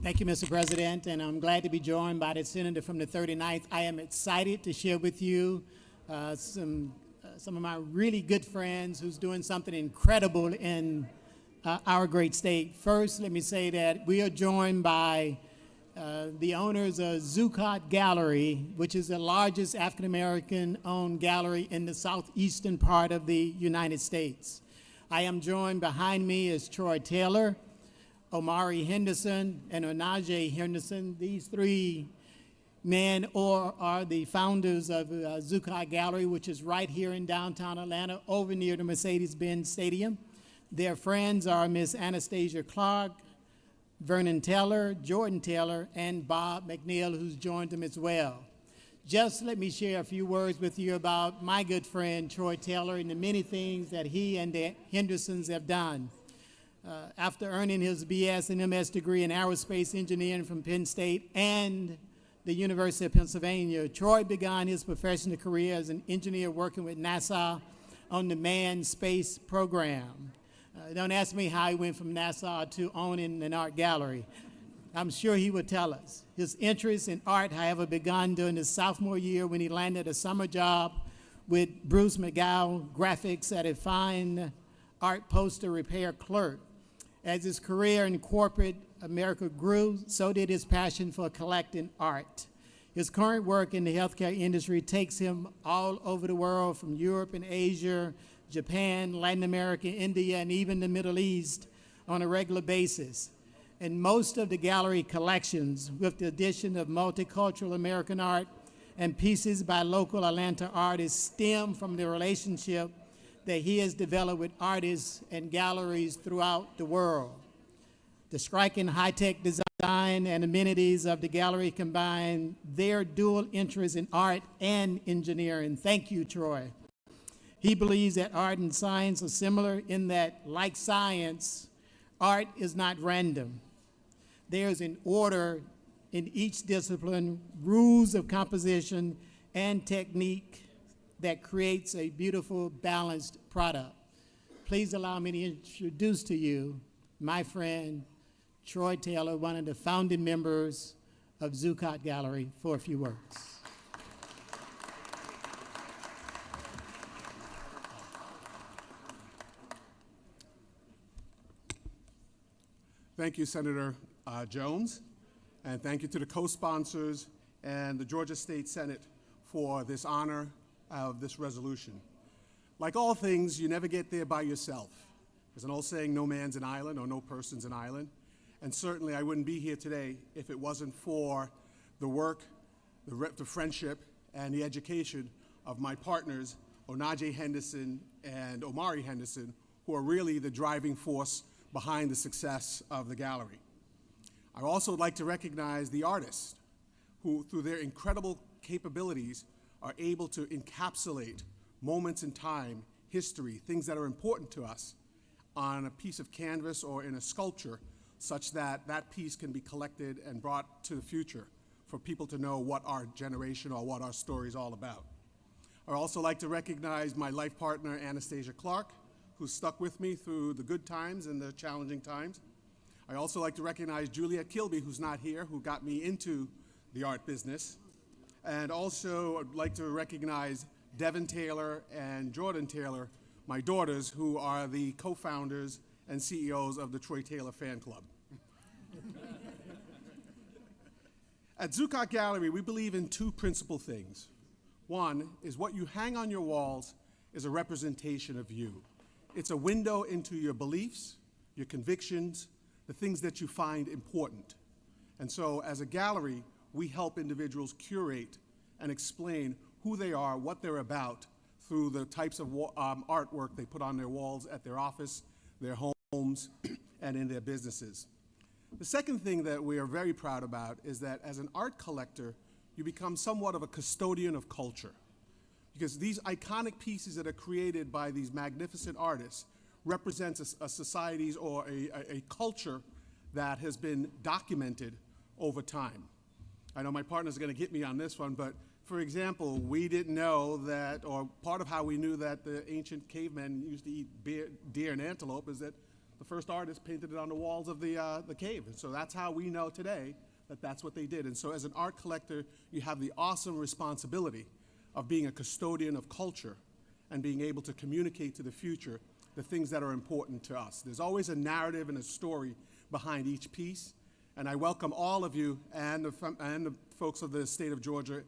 Thank you, Mr. President, and I'm glad to be joined by the Senator from the 39th. I am excited to share with you some of my really good friends who's doing something incredible in our great state. First, let me say that we are joined by the owners of Zuccotti Gallery, which is the largest African-American owned gallery in the southeastern part of the United States. I am joined behind me is Troy Taylor, Omari Henderson, and Onaje Henderson. These three men are the founders of Zuccotti Gallery, which is right here in downtown Atlanta, over near the Mercedes-Benz Stadium. Their friends are Miss Anastasia Clark, Vernon Taylor, Jordan Taylor, and Bob McNeil, who's joined them as well. Just let me share a few words with you about my good friend, Troy Taylor, and the many things that he and the Hendersons have done. After earning his BS and MS degree in aerospace engineering from Penn State and the University of Pennsylvania, Troy began his professional career as an engineer working with NASA on the manned space program. Don't ask me how he went from NASA to owning an art gallery. I'm sure he would tell us. His interest in art, however, began during his sophomore year when he landed a summer job with Bruce McGow Graphics at a fine art poster repair clerk. As his career in corporate America grew, so did his passion for collecting art. His current work in the healthcare industry takes him all over the world, from Europe and Asia, Japan, Latin America, India, and even the Middle East on a regular basis. And most of the gallery collections, with the addition of multicultural American art and pieces by local Atlanta artists, stem from the relationship that he has developed with artists and galleries throughout the world. The striking high-tech design and amenities of the gallery combine their dual interest in art and engineering. Thank you, Troy. He believes that art and science are similar in that, like science, art is not random. There's an order in each discipline, rules of composition and technique that creates a beautiful, balanced product. Please allow me to introduce to you my friend, Troy Taylor, one of the founding members of Zuccotti Gallery, for a few words. Thank you, Senator Jones, and thank you to the co-sponsors and the Georgia State Senate for this honor of this resolution. Like all things, you never get there by yourself. There's an old saying, no man's an island, or no person's an island. And certainly I wouldn't be here today if it wasn't for the work, the friendship, and the education of my partners, Onaje Henderson and Omari Henderson, who are really the driving force behind the success of the gallery. I also would like to recognize the artists who, through their incredible capabilities, are able to encapsulate moments in time, history, things that are important to us on a piece of canvas or in a sculpture, such that that piece can be collected and brought to the future for people to know what our generation or what our story is all about. I'd also like to recognize my life partner, Anastasia Clark, who stuck with me through the good times and the challenging times. I also like to recognize Juliet Kilby, who's not here, who got me into the art business. And also I'd like to recognize Devin Taylor and Jordan Taylor, my daughters, who are the co-founders and CEOs of the Troy Taylor Fan Club. At Zuccotti Gallery, we believe in two principal things. One is what you hang on your walls is a representation of you. It's a window into your beliefs, your convictions, the things that you find important. And so as a gallery, we help individuals curate and explain who they are, what they're about, through the types of artwork they put on their walls at their office, their homes, and in their businesses. The second thing that we are very proud about is that as an art collector, you become somewhat of a custodian of culture. Because these iconic pieces that are created by these magnificent artists represents a society's or a culture that has been documented over time. I know my partner's going to get me on this one, but for example, we didn't know that, or part of how we knew that the ancient cavemen used to eat deer and antelope is that the first artist painted it on the walls of the cave. And so that's how we know today that that's what they did. And so as an art collector, you have the awesome responsibility of being a custodian of culture and being able to communicate to the future the things that are important to us. There's always a narrative and a story behind each piece. And I welcome all of you and the folks of the state of Georgia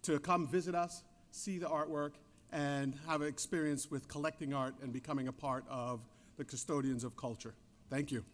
to come visit us, see the artwork, and have an experience with collecting art and becoming a part of the custodians of culture. Thank you.